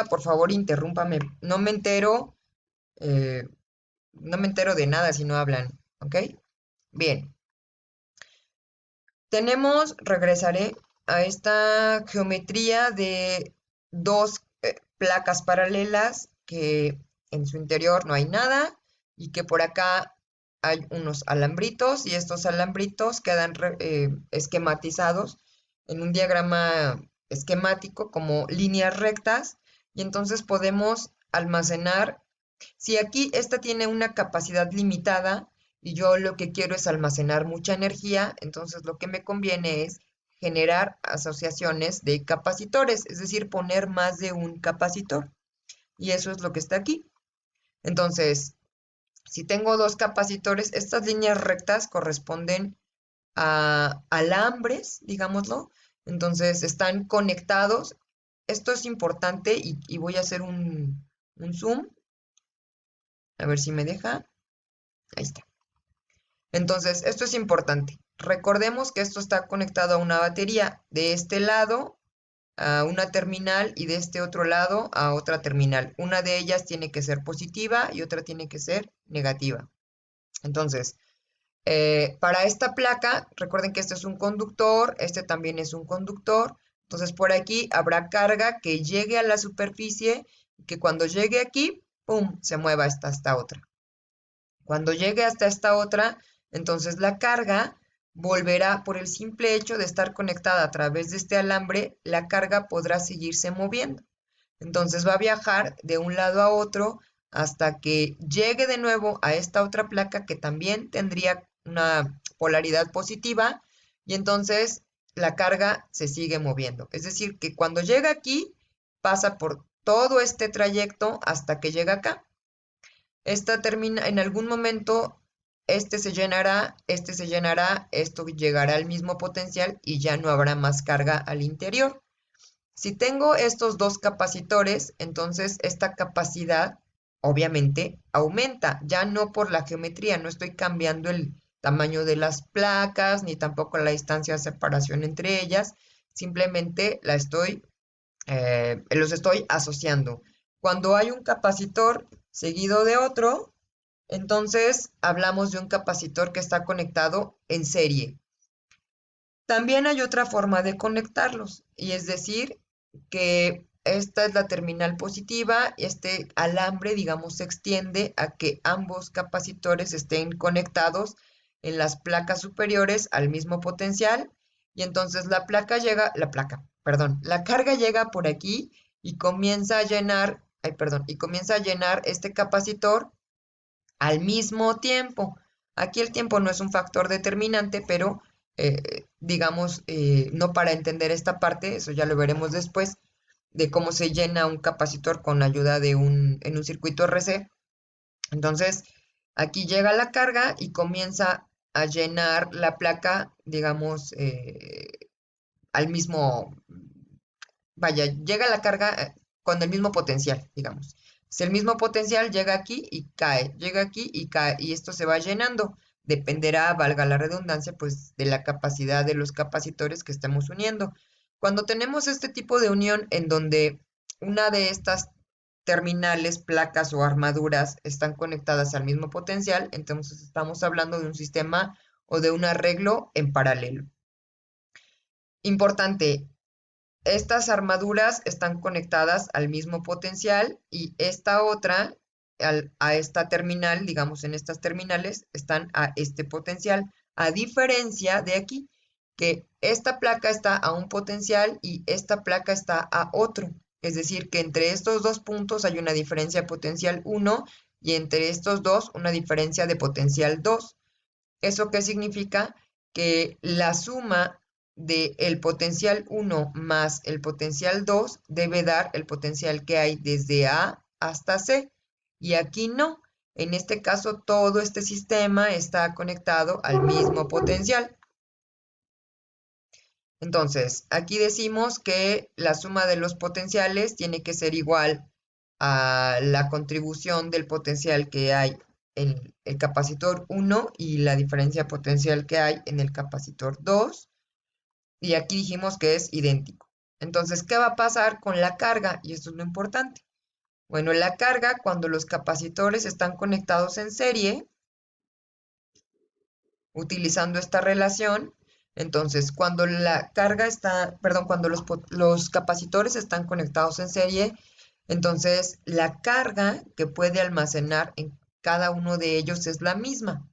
por favor, interrúmpame. Eh, no me entero de nada si no hablan, ¿ok? Bien, regresaré a esta geometría de dos placas paralelas que en su interior no hay nada y que por acá hay unos alambritos y estos alambritos quedan esquematizados en un diagrama esquemático como líneas rectas y entonces podemos almacenar, si aquí esta tiene una capacidad limitada y yo lo que quiero es almacenar mucha energía, entonces lo que me conviene es generar asociaciones de capacitores, es decir, poner más de un capacitor. Y eso es lo que está aquí. Entonces, si tengo dos capacitores, estas líneas rectas corresponden a alambres, digámoslo. Entonces, están conectados. Esto es importante y voy a hacer un zoom, a ver si me deja. Ahí está. Entonces, esto es importante. Recordemos que esto está conectado a una batería de este lado a una terminal y de este otro lado a otra terminal. Una de ellas tiene que ser positiva y otra tiene que ser negativa. Entonces, para esta placa, recuerden que este es un conductor, este también es un conductor. Entonces, por aquí habrá carga que llegue a la superficie y que cuando llegue aquí, ¡pum!, se mueva hasta esta otra. Cuando llegue hasta esta otra, entonces la carga volverá, por el simple hecho de estar conectada a través de este alambre, la carga podrá seguirse moviendo. Entonces va a viajar de un lado a otro hasta que llegue de nuevo a esta otra placa que también tendría una polaridad positiva y entonces la carga se sigue moviendo. Es decir, que cuando llega aquí, pasa por todo este trayecto hasta que llega acá. Esta termina, en algún momento, este se llenará, esto llegará al mismo potencial y ya no habrá más carga al interior. Si tengo estos dos capacitores, entonces esta capacidad obviamente aumenta, ya no por la geometría, no estoy cambiando el tamaño de las placas, ni tampoco la distancia de separación entre ellas, simplemente los estoy asociando. Cuando hay un capacitor seguido de otro, entonces hablamos de un capacitor que está conectado en serie. También hay otra forma de conectarlos, y es decir, que esta es la terminal positiva, este alambre, digamos, se extiende a que ambos capacitores estén conectados en las placas superiores al mismo potencial, y entonces la carga llega por aquí y comienza a llenar, ay, perdón, y comienza a llenar este capacitor al mismo tiempo. Aquí el tiempo no es un factor determinante, pero digamos, no para entender esta parte, eso ya lo veremos después, de cómo se llena un capacitor con ayuda en un circuito RC. Entonces, aquí llega la carga y comienza a llenar la placa, digamos, al mismo, vaya, llega la carga con el mismo potencial, digamos. Si el mismo potencial llega aquí y cae, llega aquí y cae, y esto se va llenando. Dependerá, valga la redundancia, pues de la capacidad de los capacitores que estemos uniendo. Cuando tenemos este tipo de unión en donde una de estas terminales, placas o armaduras están conectadas al mismo potencial, entonces estamos hablando de un sistema o de un arreglo en paralelo. Importante, estas armaduras están conectadas al mismo potencial y esta otra, a esta terminal, digamos en estas terminales, están a este potencial, a diferencia de aquí, que esta placa está a un potencial y esta placa está a otro. Es decir, que entre estos dos puntos hay una diferencia potencial 1 y entre estos dos una diferencia de potencial 2. ¿Eso qué significa? Que la suma del potencial 1 más el potencial 2 debe dar el potencial que hay desde A hasta C. Y aquí no. En este caso, todo este sistema está conectado al mismo potencial. Entonces, aquí decimos que la suma de los potenciales tiene que ser igual a la contribución del potencial que hay en el capacitor 1 y la diferencia potencial que hay en el capacitor 2. Y aquí dijimos que es idéntico. Entonces, ¿qué va a pasar con la carga? Y esto es lo importante. Bueno, la carga, cuando los capacitores están conectados en serie, utilizando esta relación, entonces cuando la carga está, perdón, cuando los capacitores están conectados en serie, entonces la carga que puede almacenar en cada uno de ellos es la misma.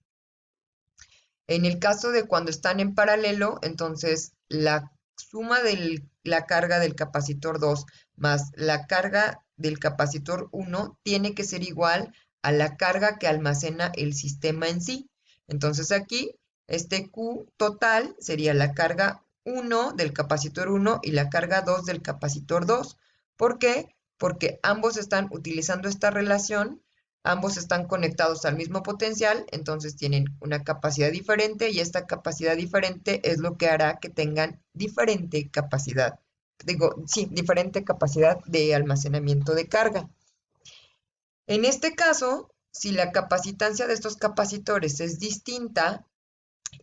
En el caso de cuando están en paralelo, entonces la suma de la carga del capacitor 2 más la carga del capacitor 1 tiene que ser igual a la carga que almacena el sistema en sí. Entonces aquí, este Q total sería la carga 1 del capacitor 1 y la carga 2 del capacitor 2. ¿Por qué? Porque ambos están utilizando esta relación. Ambos están conectados al mismo potencial, entonces tienen una capacidad diferente y esta capacidad diferente es lo que hará que tengan diferente capacidad, diferente capacidad de almacenamiento de carga. En este caso, si la capacitancia de estos capacitores es distinta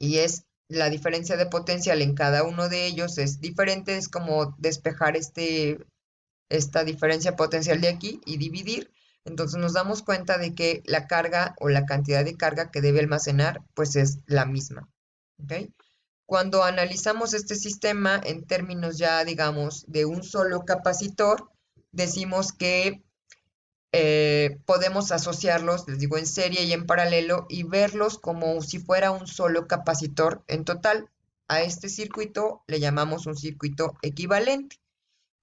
y es la diferencia de potencial en cada uno de ellos es diferente, es como despejar esta diferencia potencial de aquí y dividir. Entonces nos damos cuenta de que la carga o la cantidad de carga que debe almacenar pues es la misma. ¿Okay? Cuando analizamos este sistema en términos ya digamos de un solo capacitor, decimos que podemos asociarlos, les digo, en serie y en paralelo y verlos como si fuera un solo capacitor en total. A este circuito le llamamos un circuito equivalente.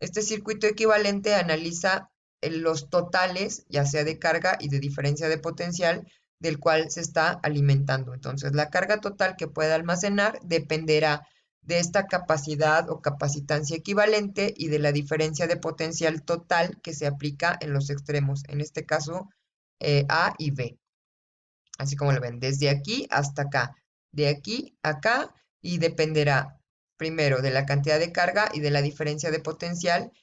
Este circuito equivalente analiza los totales, ya sea de carga y de diferencia de potencial, del cual se está alimentando. Entonces, la carga total que pueda almacenar dependerá de esta capacidad o capacitancia equivalente y de la diferencia de potencial total que se aplica en los extremos, en este caso A y B. Así como lo ven, desde aquí hasta acá, de aquí a acá, y dependerá primero de la cantidad de carga y de la diferencia de potencial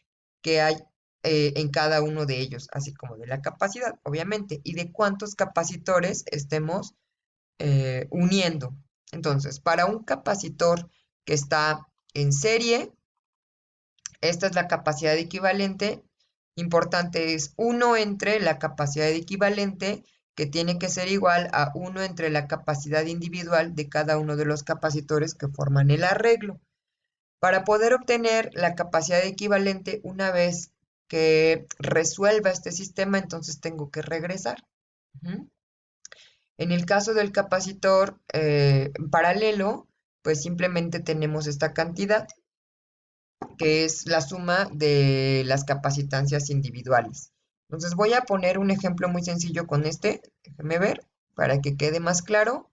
que hay en cada uno de ellos, así como de la capacidad, obviamente, y de cuántos capacitores estemos uniendo. Entonces, para un capacitor que está en serie, esta es la capacidad equivalente. Importante es 1 entre la capacidad equivalente, que tiene que ser igual a 1 entre la capacidad individual de cada uno de los capacitores que forman el arreglo. Para poder obtener la capacidad equivalente, una vez que resuelva este sistema, entonces tengo que regresar. En el caso del capacitor paralelo, pues simplemente tenemos esta cantidad, que es la suma de las capacitancias individuales. Entonces voy a poner un ejemplo muy sencillo con este, déjeme ver, para que quede más claro.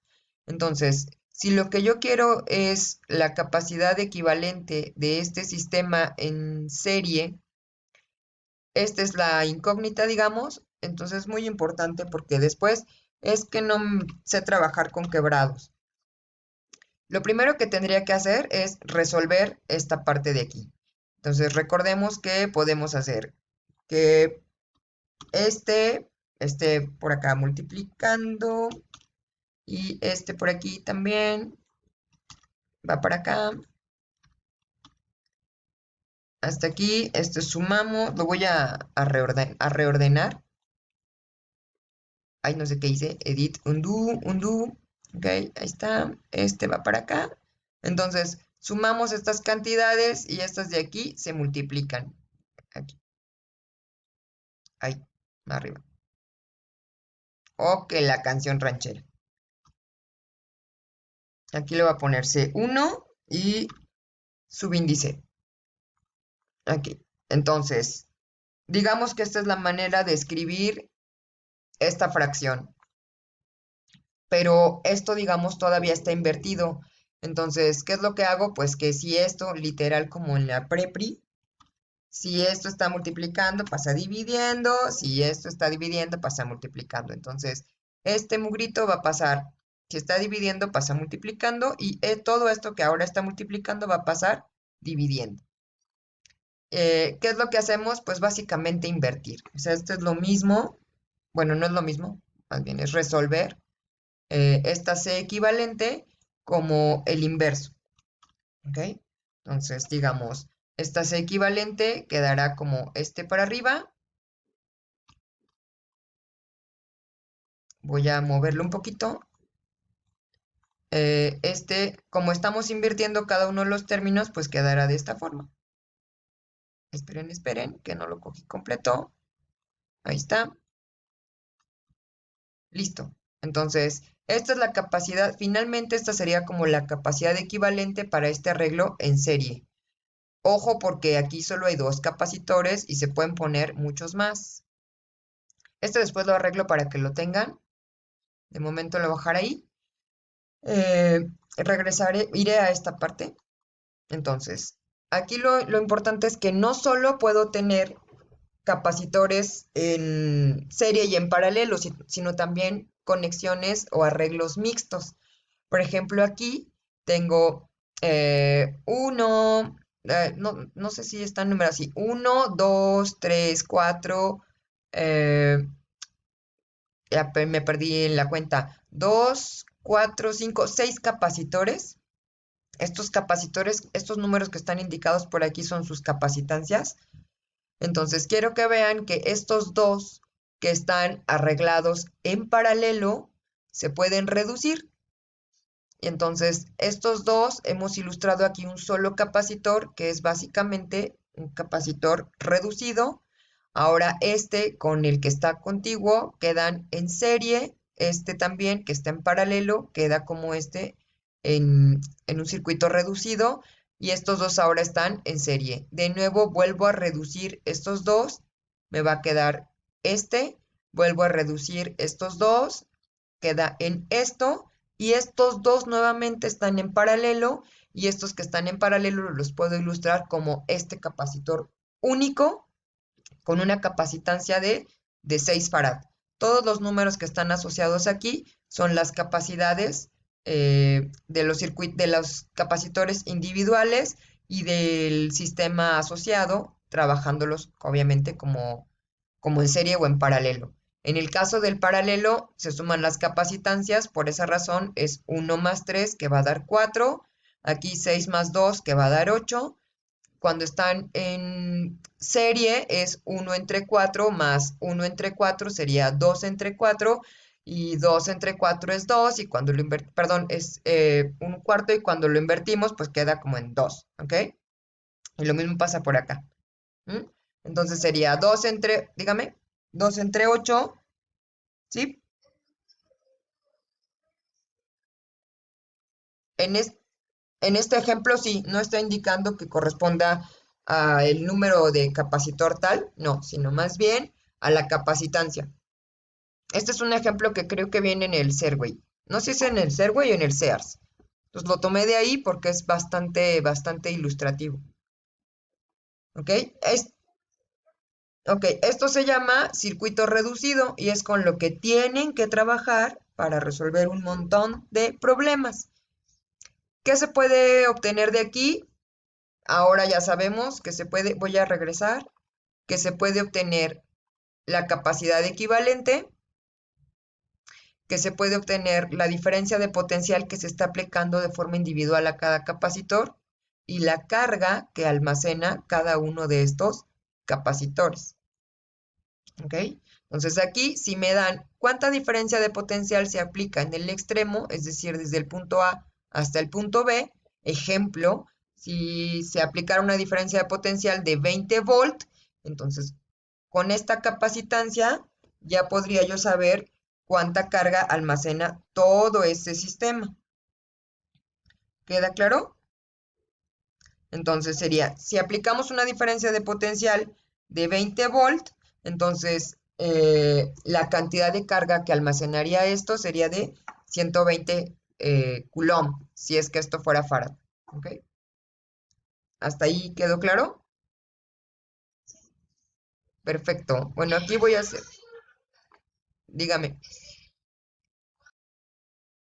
Entonces, si lo que yo quiero es la capacidad equivalente de este sistema en serie, esta es la incógnita, digamos, entonces es muy importante porque después es que no sé trabajar con quebrados. Lo primero que tendría que hacer es resolver esta parte de aquí. Entonces recordemos que podemos hacer que este esté por acá multiplicando y este por aquí también va para acá. Hasta aquí, este sumamos, lo voy a reordenar. Ay, no sé qué hice, edit, undo, undo. Ok, ahí está, este va para acá. Entonces, sumamos estas cantidades y estas de aquí se multiplican. Aquí, ahí, arriba. Ok, la canción ranchera. Aquí le voy a poner C1 y subíndice. Aquí. Entonces, digamos que esta es la manera de escribir esta fracción. Pero esto, digamos, todavía está invertido. Entonces, ¿qué es lo que hago? Pues que si esto, literal como en la prepri, si esto está multiplicando, pasa dividiendo, si esto está dividiendo, pasa multiplicando. Entonces, este mugrito va a pasar, si está dividiendo, pasa multiplicando, y todo esto que ahora está multiplicando va a pasar dividiendo. ¿Qué es lo que hacemos? Pues básicamente invertir. O sea, esto es lo mismo, bueno, no es lo mismo, más bien es resolver esta C equivalente como el inverso. ¿Ok? Entonces, digamos, Esta C equivalente quedará como este para arriba. Voy a moverlo un poquito. Como estamos invirtiendo cada uno de los términos, pues quedará de esta forma. Esperen, esperen, que no lo cogí completo. Ahí está. Listo. Entonces, esta es la capacidad. Finalmente, esta sería como la capacidad equivalente para este arreglo en serie. Ojo, porque aquí solo hay dos capacitores y se pueden poner muchos más. Este después lo arreglo para que lo tengan. De momento lo voy a dejar ahí. Regresaré, iré a esta parte. Entonces, aquí lo importante es que no solo puedo tener capacitores en serie y en paralelo, sino también conexiones o arreglos mixtos. Por ejemplo, aquí tengo uno, no sé si está en número así, 1, 2, 3, 4, ya me perdí en la cuenta, 2, 4, 5, 6 capacitores. Estos capacitores, estos números que están indicados por aquí son sus capacitancias. Entonces, quiero que vean que estos dos que están arreglados en paralelo se pueden reducir. Y entonces, estos dos hemos ilustrado aquí un solo capacitor, que es básicamente un capacitor reducido. Ahora este con el que está contiguo quedan en serie. Este también, que está en paralelo, queda como este en un circuito reducido. Y estos dos ahora están en serie. De nuevo vuelvo a reducir estos dos. Me va a quedar este. Vuelvo a reducir estos dos. Queda en esto. Y estos dos nuevamente están en paralelo. Y estos que están en paralelo los puedo ilustrar como este capacitor único con una capacitancia de 6 farad. Todos los números que están asociados aquí son las capacidades de los capacitores individuales y del sistema asociado, trabajándolos obviamente como en serie o en paralelo. En el caso del paralelo se suman las capacitancias, por esa razón es 1 más 3 que va a dar 4, aquí 6 más 2 que va a dar 8. Cuando están en serie es 1 entre 4 más 1 entre 4 sería 2 entre 4 y 2 entre 4 es 2 y cuando lo invertimos, perdón, es un cuarto y cuando lo invertimos pues queda como en 2, ¿ok? Y lo mismo pasa por acá. ¿M? Entonces sería 2 entre, dígame, 2 entre 8, ¿sí? En, es- en este ejemplo sí, no está indicando que corresponda al número de capacitor tal, no, sino más bien a la capacitancia. Este es un ejemplo que creo que viene en el Serway. No sé si es en el Serway o en el SEARS. Entonces lo tomé de ahí porque es bastante ilustrativo. ¿Ok? Ok, esto se llama circuito reducido y es con lo que tienen que trabajar para resolver un montón de problemas. ¿Qué se puede obtener de aquí? Ahora ya sabemos que se puede, voy a regresar, que se puede obtener la capacidad equivalente, que se puede obtener la diferencia de potencial que se está aplicando de forma individual a cada capacitor y la carga que almacena cada uno de estos capacitores. ¿Ok? Entonces aquí si me dan cuánta diferencia de potencial se aplica en el extremo, es decir, desde el punto A hasta el punto B, ejemplo, si se aplicara una diferencia de potencial de 20 volt, entonces con esta capacitancia ya podría yo saber cuánta carga almacena todo ese sistema. ¿Queda claro? Entonces sería, si aplicamos una diferencia de potencial de 20 volt, entonces la cantidad de carga que almacenaría esto sería de 120 coulomb, si es que esto fuera farad. ¿Ok? ¿Hasta ahí quedó claro? Perfecto. Bueno, aquí voy a hacer, dígame.